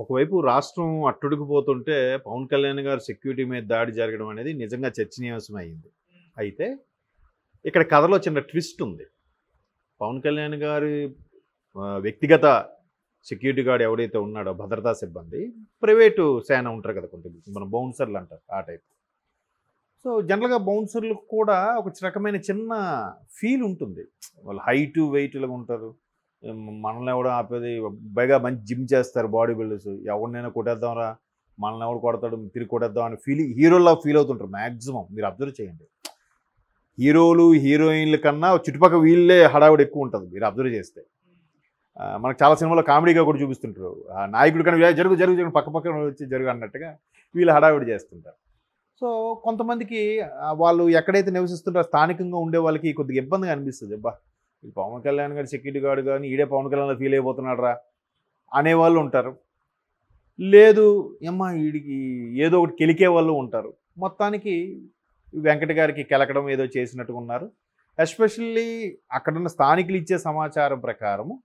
ఒకవైపు రాష్ట్రం అట్టుడికిపోతుంటే పవన్ కళ్యాణ్ గారు సెక్యూరిటీ మీద దాడి జరగడం అనేది నిజంగా చర్చనీయాంశం అయింది. అయితే ఇక్కడ కథలో చిన్న ట్విస్ట్ ఉంది. పవన్ కళ్యాణ్ గారి వ్యక్తిగత సెక్యూరిటీ గార్డ్ ఎవడైతే ఉన్నాడో భద్రతా సిబ్బంది ప్రైవేటు సేన ఉంటారు కదా, కొంతమంది మన బౌన్సర్లు అంటారు ఆ టైప్. సో జనరల్గా బౌన్సర్లకు కూడా ఒక రకమైన చిన్న ఫీల్ ఉంటుంది. వాళ్ళు హైటు వెయిట్లుగా ఉంటారు, మనల్ని ఎవడో ఆపేది, పైగా మంచి జిమ్ చేస్తారు బాడీ బిల్డర్స్, ఎవరినైనా కొట్టేద్దాంరా, మనల్ని ఎవడు కొడతాడు తిరిగి కొట్టేద్దాం అని హీరోలా ఫీల్ అవుతుంటారు మ్యాక్సిమం. మీరు అబ్జర్వ్ చేయండి, హీరోలు హీరోయిన్ల కన్నా చుట్టుపక్కల వీళ్ళే హడావుడి ఎక్కువ ఉంటుంది మీరు అబ్జర్వ్ చేస్తే. మనకు చాలా సినిమాలో కామెడీగా కూడా చూపిస్తుంటారు, ఆ నాయకుడు కానీ జరుగు జరుగు జరుగు పక్క పక్కన వచ్చి జరుగు అన్నట్టుగా వీళ్ళు హడావుడి చేస్తుంటారు. సో కొంతమందికి వాళ్ళు ఎక్కడైతే నివసిస్తుంటారో స్థానికంగా ఉండే వాళ్ళకి కొద్దిగా ఇబ్బందిగా అనిపిస్తుంది. అబ్బా ఈ పవన్ కళ్యాణ్ గారి సెక్యూరిటీ గార్డు కానీ ఈడే పవన్ కళ్యాణ్లో ఫీల్ అయిపోతున్నాడు రా అనేవాళ్ళు ఉంటారు. లేదు ఏమ్మా వీడికి ఏదో ఒకటి కెలికే వాళ్ళు ఉంటారు. మొత్తానికి వెంకట గారికి కెలకడం ఏదో చేసినట్టుగా ఉన్నారు. ఎస్పెషల్లీ అక్కడున్న స్థానికులు ఇచ్చే సమాచారం ప్రకారము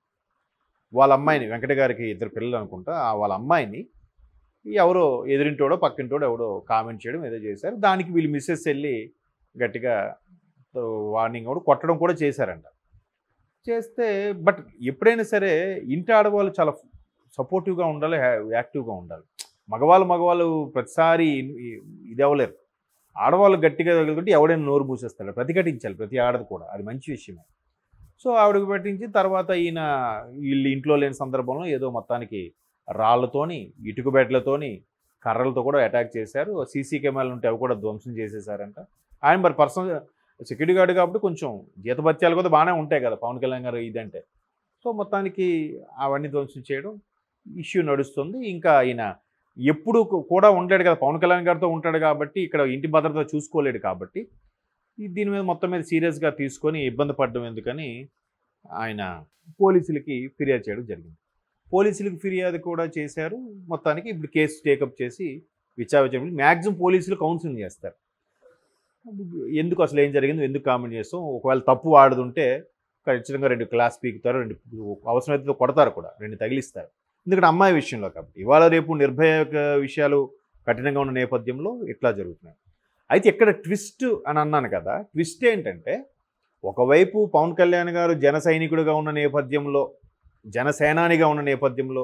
వాళ్ళ అమ్మాయిని, వెంకట గారికి 2 పిల్లలు అనుకుంటా, వాళ్ళ అమ్మాయిని ఎవరో ఎదురింటోడో పక్కింటోడో ఎవడో కామెంట్ చేయడం ఏదో చేశారు. దానికి వీళ్ళు మిస్సెస్ వెళ్ళి గట్టిగా వార్నింగ్ కూడా కొట్టడం కూడా చేశారంట. చేస్తే బట్ ఎప్పుడైనా సరే ఇంటి ఆడవాళ్ళు చాలా సపోర్టివ్గా ఉండాలి, యాక్టివ్గా ఉండాలి. మగవాళ్ళు ప్రతిసారి ఇది అవ్వలేరు. ఆడవాళ్ళు గట్టిగా తగులుకుంటే ఎవడైనా నోరు మూసేస్తాడు, ప్రతిఘటించాలి ప్రతి ఆడది కూడా, అది మంచి విషయమే. సో ఆవిడకు పెట్టించి తర్వాత వీళ్ళు ఇంట్లో లేని సందర్భంలో ఏదో మొత్తానికి రాళ్లతోని ఇటుక బెడ్లతోని కర్రలతో కూడా అటాక్ చేశారు. సీసీ కెమెరాలు ఉంటే అవి కూడా ధ్వంసం చేసేసారంట. ఆయన మరి పర్సనల్ సెక్యూరిటీ గార్డు కాబట్టి కొంచెం జీతభత్యాలు కూడా బాగానే ఉంటాయి కదా పవన్ కళ్యాణ్ గారు ఇదంటే. సో మొత్తానికి అవన్నీ ధ్వంసం చేయడం ఇష్యూ నడుస్తుంది. ఇంకా ఆయన ఎప్పుడు కూడా ఉండలేడు కదా, పవన్ కళ్యాణ్ గారితో ఉంటాడు కాబట్టి ఇక్కడ ఇంటి భద్రత చూసుకోలేడు కాబట్టి దీని మీద మొత్తం మీద సీరియస్గా తీసుకొని ఇబ్బంది పడడం ఎందుకని ఆయన పోలీసులకి ఫిర్యాదు చేయడం జరిగింది. పోలీసులకు ఫిర్యాదు కూడా చేశారు. మొత్తానికి ఇప్పుడు కేసు టేకప్ చేసి విచారించారు. మ్యాక్సిమం పోలీసులు కౌన్సిలింగ్ చేస్తారు. ఎందుకు అసలు ఏం జరిగింది, ఎందుకు కామెంట్ చేస్తాం, ఒకవేళ తప్పు వాడుతుంటే ఖచ్చితంగా 2 క్లాస్ పీకుతారు, 2 అవసరమైతే కొడతారు కూడా, 2 తగిలిస్తారు. ఎందుకంటే అమ్మాయి విషయంలో కాబట్టి. ఇవాళ రేపు నిర్భయ విషయాలు కఠినంగా ఉన్న నేపథ్యంలో ఇట్లా జరుగుతున్నాయి. అయితే ఇక్కడ ట్విస్ట్ అని అన్నాను కదా, ట్విస్ట్ ఏంటంటే ఒకవైపు పవన్ కళ్యాణ్ గారు జన సైనికుడిగా ఉన్న నేపథ్యంలో, జనసేనానిగా ఉన్న నేపథ్యంలో,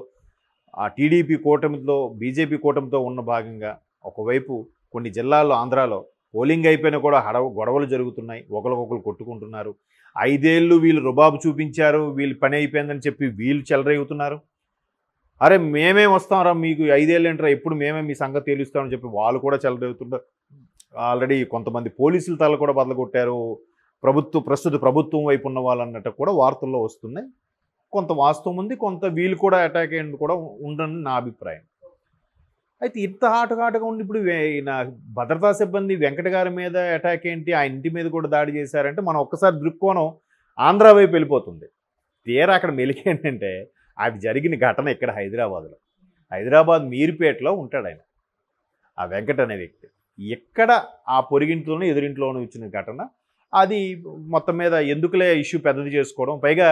ఆ టీడీపీ కూటమితో బీజేపీ కూటమితో ఉన్న భాగంగా ఒకవైపు కొన్ని జిల్లాల్లో ఆంధ్రాలో పోలింగ్ అయిపోయినా కూడా గొడవలు జరుగుతున్నాయి, ఒకరికొకరు కొట్టుకుంటున్నారు. 5 ఏళ్ళు వీళ్ళు రుబాబు చూపించారు, వీళ్ళు పని అయిపోయిందని చెప్పి వీళ్ళు చెలరేగుతున్నారు. అరే మేమే వస్తాంరా, మీకు 5 ఏళ్ళు ఏంట్రా, ఎప్పుడు మేమే మీ సంగతి తేలుస్తామని చెప్పి వాళ్ళు కూడా చెలరేగుతుంటారు. ఆల్రెడీ కొంతమంది పోలీసుల తల కూడా బదలగొట్టారు, ప్రస్తుత ప్రభుత్వం వైపు ఉన్న వాళ్ళు అన్నట్టు కూడా వార్తల్లో వస్తున్నాయి. కొంత వాస్తవం ఉంది, కొంత వీళ్ళు కూడా అటాక్ అయ్యేది కూడా ఉండని నా అభిప్రాయం. అయితే ఇంత హాటుగా ఉండి ఇప్పుడు నా భద్రతా సిబ్బంది వెంకట గారి మీద అటాక్ ఏంటి, ఆయన ఇంటి మీద కూడా దాడి చేశారంటే మనం ఒక్కసారి దృక్కోణం ఆంధ్ర వైపు వెళ్ళిపోతుంది. తీరా అక్కడ మెలిక ఏంటంటే అది జరిగిన ఘటన ఇక్కడ హైదరాబాద్ మీర్పేటలో ఉంటాడు ఆయన, ఆ వెంకట అనే వ్యక్తి. ఎక్కడ ఆ పొరిగింట్లోనూ ఎదురింట్లోనూ ఇచ్చిన ఘటన అది మొత్తం మీద ఎందుకులే ఇష్యూ పెద్దది చేసుకోవడం. పైగా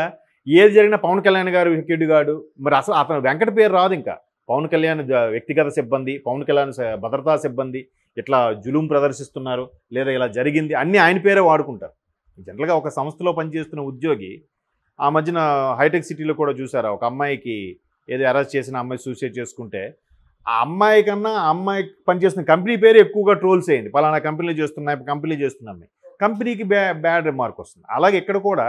ఏది జరిగినా పవన్ కళ్యాణ్ గారు సెక్యూరిటీ గార్డు, మరి అసలు అతను వెంకట పేరు రాదు. ఇంకా పవన్ కళ్యాణ్ వ్యక్తిగత సిబ్బంది, పవన్ కళ్యాణ్ భద్రతా సిబ్బంది ఇట్లా జులుం ప్రదర్శిస్తున్నారు లేదా ఇలా జరిగింది అన్నీ ఆయన పేరే వాడుకుంటారు. జనరల్గా ఒక సంస్థలో పనిచేస్తున్న ఉద్యోగి ఆ మధ్యన హైటెక్ సిటీలో కూడా చూసారా, ఒక అమ్మాయికి ఏదో అరెస్ట్ చేసిన అమ్మాయి సూసైడ్ చేసుకుంటే ఆ అమ్మాయి కన్నా ఆ అమ్మాయి పనిచేస్తున్న కంపెనీ పేరు ఎక్కువగా ట్రోల్స్ అయింది. పలానా కంపెనీలు చేస్తున్నాయి, కంపెనీకి బ్యాడ్ రిమార్క్ వస్తుంది. అలాగే ఇక్కడ కూడా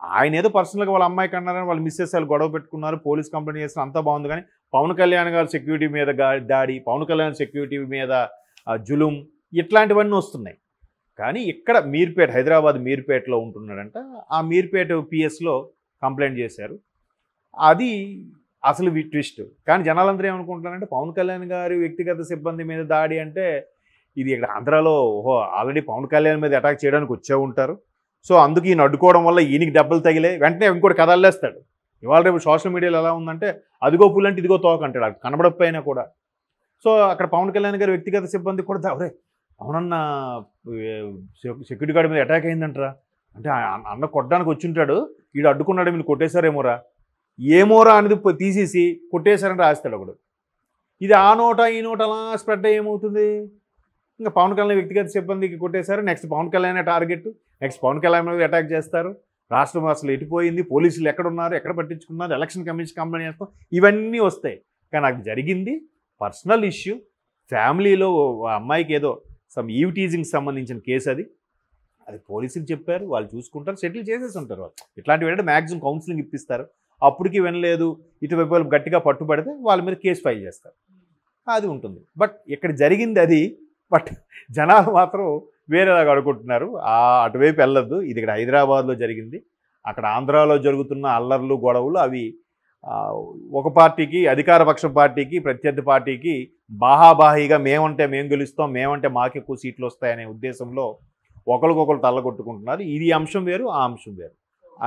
ఆయన ఏదో పర్సనల్గా వాళ్ళ అమ్మాయికి అన్నారని వాళ్ళు మిస్సెస్ వాళ్ళు గొడవ పెట్టుకున్నారు, పోలీస్ కంప్లైంట్ చేస్తున్నారు, అంతా బాగుంది. కానీ పవన్ కళ్యాణ్ గారు సెక్యూరిటీ మీద దాడి, పవన్ కళ్యాణ్ సెక్యూరిటీ మీద జులుం ఇట్లాంటివన్నీ వస్తున్నాయి. కానీ ఇక్కడ హైదరాబాద్ మీర్పేటలో ఉంటున్నాడంట. ఆ మీర్పేట పిఎస్లో కంప్లైంట్ చేశారు. అది అసలు ట్విస్ట్. కానీ జనాలందరూ ఏమనుకుంటున్నారంటే పవన్ కళ్యాణ్ గారి వ్యక్తిగత సిబ్బంది మీద దాడి అంటే ఇది ఇక్కడ ఆంధ్రాలో ఆల్రెడీ పవన్ కళ్యాణ్ మీద అటాక్ చేయడానికి వచ్చే ఉంటారు. సో అందుకు ఈయన అడ్డుకోవడం వల్ల ఈయనకి దెబ్బలు తగిలే వెంటనే ఇంకోటి కదల్లేస్తాడు. ఇవాళ రేపు సోషల్ మీడియాలో ఎలా ఉందంటే అదిగో పుల్లంటే ఇదిగో తోక అంటాడు, అది కనబడకపోయినా కూడా. సో అక్కడ పవన్ కళ్యాణ్ గారి వ్యక్తిగత సిబ్బంది కూడా అవరే అవునన్న సెక్యూరిటీ గార్డ్ మీద అటాక్ అయిందంటరా అంటే అన్న కొట్టడానికి వచ్చి ఉంటాడు, వీడు అడ్డుకున్నాడు, వీళ్ళు కొట్టేశారేమోరా అనేది తీసేసి కొట్టేశారని రాస్తాడు ఒకడు. ఇది ఆ నోట ఈ నోట అలా స్ప్రెడ్ ఏమవుతుంది, ఇంకా పవన్ కళ్యాణ్ వ్యక్తిగత సిబ్బందికి కొట్టేశారు, next Pawan Kalyan target, next Pawan Kalyan మీద అటాక్ చేస్తారు, రాష్ట్రం అసలు ఎటుపోయింది, పోలీసులు ఎక్కడున్నారు, ఎక్కడ పట్టించుకున్నారు, ఎలక్షన్ కమిషన్ కంప్లైంట్ చేస్తాం, ఇవన్నీ వస్తాయి. కానీ నాకు జరిగింది పర్సనల్ ఇష్యూ, ఫ్యామిలీలో అమ్మాయికి ఏదో సమ్ ఈవ్ టీజింగ్ సంబంధించిన కేసు, అది పోలీసులు చెప్పారు, వాళ్ళు చూసుకుంటారు, సెటిల్ చేసేసి ఉంటారు. వాళ్ళు ఇట్లాంటివి ఏంటంటే మ్యాక్సిమం కౌన్సిలింగ్ ఇప్పిస్తారు, అప్పటికి వినలేదు, ఇటువైపు వాళ్ళు గట్టిగా పట్టుబడితే వాళ్ళ మీద కేసు ఫైల్ చేస్తారు, అది ఉంటుంది. బట్ ఇక్కడ జరిగింది అది, బట్ జనాలు మాత్రం వేరేలాగా అనుకుంటున్నారు, అటువైపు వెళ్ళొద్దు, ఇది ఇక్కడ హైదరాబాద్లో జరిగింది, అక్కడ ఆంధ్రాలో జరుగుతున్న అల్లర్లు గొడవలు అవి ఒక పార్టీకి, అధికారపక్ష పార్టీకి, ప్రత్యర్థి పార్టీకి బాహాబాహిగా మేమంటే మేము గెలుస్తాం, మేమంటే మాకు ఎక్కువ సీట్లు వస్తాయనే ఉద్దేశంలో ఒకరికొకరు తల్లగొట్టుకుంటున్నారు. ఇది అంశం వేరు, ఆ అంశం వేరు,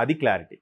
అది క్లారిటీ.